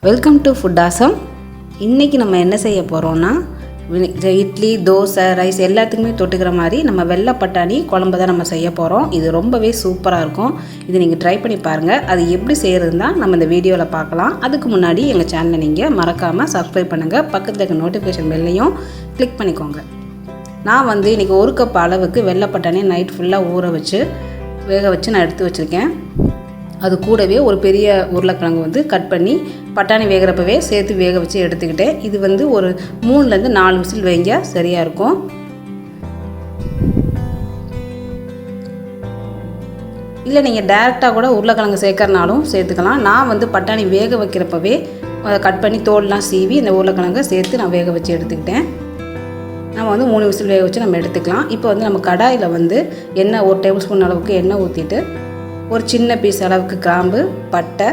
Welcome to food awesome. இன்றைக்கி நம்ம என்ன செய்ய போகிறோன்னா, இட்லி, தோசை, ரைஸ் எல்லாத்துக்குமே தொட்டுக்கிற மாதிரி நம்ம வெள்ளை பட்டாணி குழம்பு தான் நம்ம செய்ய போகிறோம். இது ரொம்பவே சூப்பராக இருக்கும். இது நீங்கள் ட்ரை பண்ணி பாருங்கள். அது எப்படி செய்கிறது தான் நம்ம இந்த வீடியோவில் பார்க்கலாம். அதுக்கு முன்னாடி எங்கள் சேனலை நீங்கள் மறக்காமல் சப்ஸ்கிரைப் பண்ணுங்கள். பக்கத்தில் இருக்க நோட்டிஃபிகேஷன் பெல்லையும் கிளிக் பண்ணிக்கோங்க. நான் இன்றைக்கி 1 கப் அளவுக்கு வெள்ளை பட்டாணி நைட் ஃபுல்லாக ஊற வச்சு வேக வச்சு நான் எடுத்து வச்சுருக்கேன். அது கூடவே ஒரு பெரிய உருளைக்கிழங்கு கட் பண்ணி பட்டாணி வேகிறப்பவே சேர்த்து வேக வச்சு எடுத்துக்கிட்டேன். இது ஒரு 3லேருந்து 4 விசில் வைங்க, சரியாக இருக்கும். இல்லை நீங்கள் டேரெக்டாக கூட உருளைக்கிழங்கு சேர்க்கறனாலும் சேர்த்துக்கலாம். நான் பட்டாணி வேக வைக்கிறப்பவே கட் பண்ணி தோல்லாம் சீவி இந்த உருளைக்கிழங்கை சேர்த்து நான் வேக வச்சு எடுத்துக்கிட்டேன். நம்ம 3 விசில் வேக வச்சு நம்ம எடுத்துக்கலாம். இப்போ நம்ம கடாயில் எண்ணெய் 1 டேபிள் ஸ்பூன் அளவுக்கு எண்ணெய் ஊற்றிட்டு ஒரு சின்ன பீஸ் அளவுக்கு கிராம்பு, பட்டை.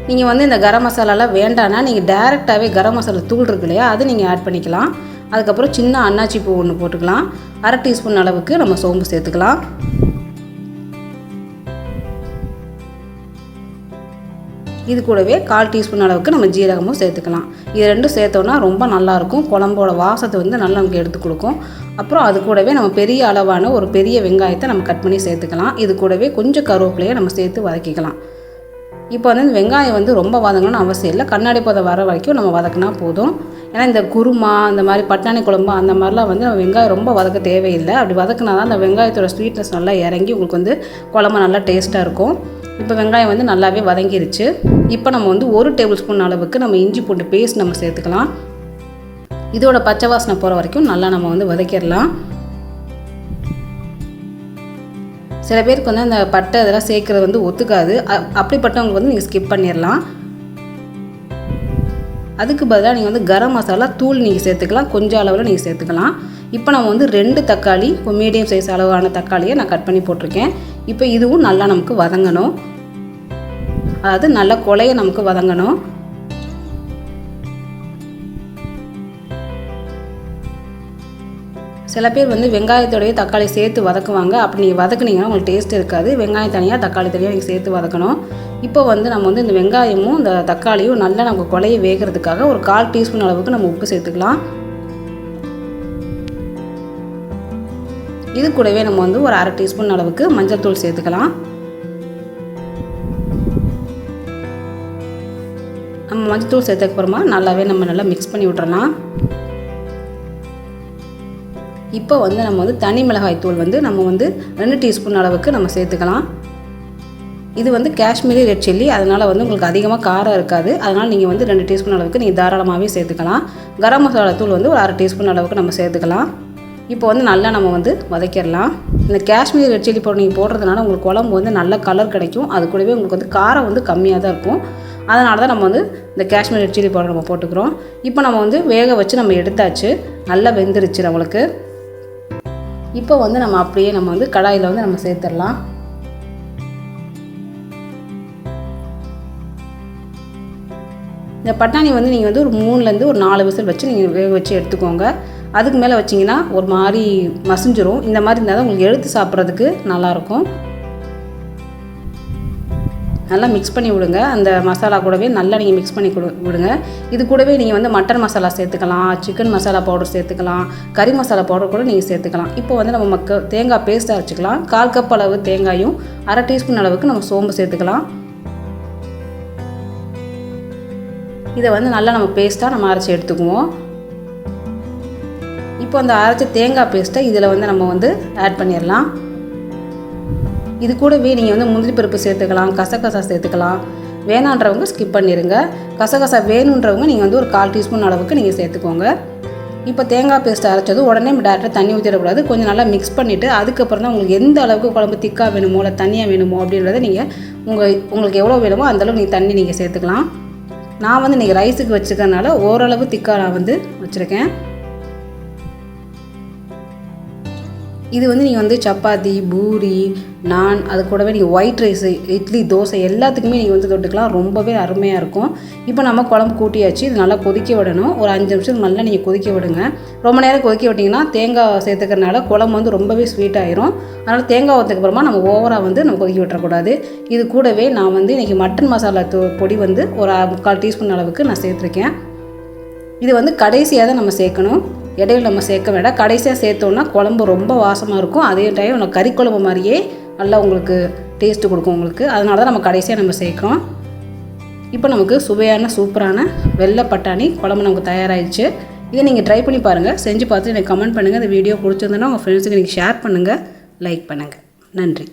நீங்கள் இந்த கரம் மசாலாலாம் வேண்டான்னா நீங்கள் டேரெக்டாகவே கரம் மசாலா தூள் இருக்கு இல்லையா, அது நீங்கள் ஆட் பண்ணிக்கலாம். அதுக்கப்புறம் சின்ன அன்னாச்சி பூ 1 போட்டுக்கலாம். 1/2 டீஸ்பூன் அளவுக்கு நம்ம சோம்பு சேர்த்துக்கலாம். இது கூடவே 1/4 டீஸ்பூன் அளவுக்கு நம்ம ஜீரகமும் சேர்த்துக்கலாம். இது ரெண்டும் சேர்த்தோன்னா ரொம்ப நல்லாயிருக்கும். குழம்போட வாசத்தை நல்லா நமக்கு எடுத்து கொடுக்கும். அப்புறம் அது கூடவே நம்ம பெரிய அளவான ஒரு பெரிய வெங்காயத்தை நம்ம கட் பண்ணி சேர்த்துக்கலாம். இது கூடவே கொஞ்சம் கருவேப்பிலையை நம்ம சேர்த்து வதக்கிக்கலாம். இப்போ இந்த வெங்காயம் ரொம்ப வதங்கணும்னு அவசியம் இல்லை. கண்ணாடி பதம் வர வரைக்கும் நம்ம வதக்கினா போதும். ஏன்னா இந்த குருமா அந்த மாதிரி பட்டாணி குழம்பு அந்த மாதிரிலாம் நம்ம வெங்காயம் ரொம்ப வதக்க தேவையில்லை. அப்படி வதக்கினா தான் அந்த வெங்காயத்தோட ஸ்வீட்னஸ் நல்லா இறங்கி உங்களுக்கு குழம்பு நல்லா டேஸ்ட்டாக இருக்கும். இப்போ வெங்காயம் நல்லாவே வதங்கிருச்சு. இப்போ நம்ம 1 டேபிள் ஸ்பூன் அளவுக்கு நம்ம இஞ்சி பூண்டு பேஸ்ட் நம்ம சேர்த்துக்கலாம். இதோட பச்சை வாசனை போகிற வரைக்கும் நல்லா நம்ம வதக்கிடலாம். சில பேருக்கு அந்த பட்டை இதெல்லாம் சேர்க்குறது ஒத்துக்காது. அப்படிப்பட்டவங்களுக்கு நீங்கள் ஸ்கிப் பண்ணிடலாம். அதுக்கு பதிலாக நீங்கள் கரம் மசாலா தூள் நீங்கள் சேர்த்துக்கலாம். கொஞ்சம் அளவில் நீங்கள் சேர்த்துக்கலாம். இப்போ நம்ம 2 தக்காளி, இப்போ மீடியம் சைஸ் அளவான தக்காளியை நான் கட் பண்ணி போட்டிருக்கேன். இப்போ இதுவும் நல்லா நமக்கு வதங்கணும். அதாவது நல்லா கொலையை நமக்கு வதங்கணும். சில பேர் வெங்காயத்தோடய தக்காளி சேர்த்து வதக்குவாங்க. அப்படி நீங்கள் வதக்குனீங்கன்னா உங்களுக்கு டேஸ்ட் இருக்காது. வெங்காயம் தனியாக தக்காளி தனியாக நீங்கள் சேர்த்து வதக்கணும். இப்போ நம்ம இந்த வெங்காயமும் இந்த தக்காளியும் நல்லா நமக்கு கொலையை வேகிறதுக்காக ஒரு 1/4 டீஸ்பூன் அளவுக்கு நம்ம உப்பு சேர்த்துக்கலாம். இது கூடவே நம்ம ஒரு 1/2 டீஸ்பூன் அளவுக்கு மஞ்சள் தூள் சேர்த்துக்கலாம். நம்ம மஞ்சள் தூள் சேர்த்ததுக்கப்புறமா நல்லாவே நம்ம நல்லா மிக்ஸ் பண்ணி விட்டுறலாம். இப்போ நம்ம தனி மிளகாய் தூள் நம்ம 2 டீஸ்பூன் அளவுக்கு நம்ம சேர்த்துக்கலாம். இது காஷ்மீரி ரெட் சில்லி, அதனால் உங்களுக்கு அதிகமாக காரம் இருக்காது. அதனால் நீங்கள் 2 டீஸ்பூன் அளவுக்கு நீங்கள் தாராளமாகவே சேர்த்துக்கலாம். கரம் மசாலா தூள் ஒரு 1/2 டீஸ்பூன் அளவுக்கு நம்ம சேர்த்துக்கலாம். இப்போ நல்லா நம்ம வதக்கிடலாம். இந்த காஷ்மீரி ரெட் சில்லி பவுடர் நீங்கள் போடுறதுனால உங்களுக்கு குழம்பு நல்ல கலர் கிடைக்கும். அது கூடவே உங்களுக்கு காரம் கம்மியாக தான் இருக்கும். அதனால தான் நம்ம இந்த காஷ்மீரி ரெட் சில்லி பவுடர் நம்ம போட்டுக்கிறோம். இப்போ நம்ம வேக வச்சு நம்ம எடுத்தாச்சு. நல்லா வெந்துருச்சு நம்மளுக்கு. இப்போ நம்ம அப்படியே நம்ம கடாயில் நம்ம சேர்த்துடலாம். இந்த பட்டாணி நீங்கள் ஒரு 3லேருந்து ஒரு 4 விசில் வச்சு நீங்கள் வேக வச்சு எடுத்துக்கோங்க. அதுக்கு மேலே வச்சிங்கன்னா ஒரு மாதிரி மசிஞ்சிரும். இந்த மாதிரி இருந்தால் தான் உங்களுக்கு எடுத்து சாப்பிட்றதுக்கு நல்லாயிருக்கும். நல்லா மிக்ஸ் பண்ணி விடுங்க. அந்த மசாலா கூடவே நல்லா நீங்கள் மிக்ஸ் பண்ணி விடுங்க. இது கூடவே நீங்கள் மட்டன் மசாலா சேர்த்துக்கலாம், சிக்கன் மசாலா பவுடர் சேர்த்துக்கலாம், கறி மசாலா பவுடர் கூட நீங்கள் சேர்த்துக்கலாம். இப்போ நம்ம தேங்காய் பேஸ்ட்டாக வச்சுக்கலாம். 1/4 கப் அளவு தேங்காயும் 1/2 டீஸ்பூன் அளவுக்கு நம்ம சோம்பு சேர்த்துக்கலாம். இதை நல்லா நம்ம பேஸ்ட்டாக நம்ம அரைச்சி எடுத்துக்குவோம். இப்போ அந்த அரைச்ச தேங்காய் பேஸ்ட்டை இதில் நம்ம ஆட் பண்ணிடலாம். இது கூடவே நீங்கள் முந்திரி பருப்பு சேர்த்துக்கலாம், கசகசா சேர்த்துக்கலாம். வேணான்றவங்க ஸ்கிப் பண்ணிடுங்க. கசகசா வேணுன்றவங்க நீங்கள் ஒரு 1/4 டீஸ்பூன் அளவுக்கு நீங்கள் சேர்த்துக்கோங்க. இப்போ தேங்காய் பேஸ்ட் அரைச்சது உடனே டேரெக்டாக தண்ணி ஊற்றிடக்கூடாது. கொஞ்சம் நல்லா மிக்ஸ் பண்ணிவிட்டு அதுக்கப்புறம் தான் உங்களுக்கு எந்த அளவுக்கு குழம்பு திக்காக வேணுமோ இல்லை தண்ணியாக வேணுமோ அப்படின்றத நீங்கள் உங்களுக்கு எவ்வளோ வேணுமோ அந்தளவு நீங்கள் தண்ணி நீங்கள் சேர்த்துக்கலாம். நான் இன்றைக்கி ரைஸுக்கு வச்சுக்கிறதுனால ஓரளவு திக்காக நான் வச்சுருக்கேன். இது வந்து நீங்கள் வந்து சப்பாத்தி, பூரி, நான், அது கூடவே நீங்கள் ஒயிட் ரைஸு, இட்லி, தோசை எல்லாத்துக்குமே நீங்கள் வந்து தொட்டுக்கலாம். ரொம்பவே அருமையாக இருக்கும். இப்போ நம்ம குழம்பு கூட்டியாச்சு. இது நல்லா கொதிக்க விடணும். ஒரு 5 நிமிஷம் நல்லா நீங்கள் கொதிக்க விடுங்க. ரொம்ப நேரம் கொதிக்க விட்டிங்கன்னா தேங்காய் சேர்த்துக்கிறனால குழம்பு வந்து ரொம்பவே ஸ்வீட் ஆயிரும். அதனால் தேங்காய் ஊற்றதுக்கப்புறமா நம்ம ஓவராக வந்து நம்ம கொதிக்க விட்டுறக்கூடாது. இது கூடவே நான் வந்து இன்றைக்கி மட்டன் மசாலா பொடி வந்து ஒரு 3/4 டீஸ்பூன் அளவுக்கு நான் சேர்த்துருக்கேன். இது வந்து கடைசியாக தான் நம்ம சேர்க்கணும். இடையில நம்ம சேர்க்க வேண்டாம். கடைசியாக சேர்த்தோன்னா குழம்பு ரொம்ப வாசமாக இருக்கும். அதே டைம் நம்ம கறி குழம்பு மாதிரியே நல்லா உங்களுக்கு டேஸ்ட்டு கொடுக்கும் உங்களுக்கு. அதனால தான் நம்ம கடைசியாக நம்ம சேர்க்குறோம். இப்போ நமக்கு சுவையான சூப்பரான வெள்ளை பட்டாணி குழம்பு நமக்கு தயாராகிடுச்சு. இதை நீங்கள் ட்ரை பண்ணி பாருங்கள். செஞ்சு பார்த்து எனக்கு கமெண்ட் பண்ணுங்கள். இந்த வீடியோ பிடிச்சிருந்தோன்னா உங்கள் ஃப்ரெண்ட்ஸுக்கு நீங்கள் ஷேர் பண்ணுங்கள், லைக் பண்ணுங்கள். நன்றி.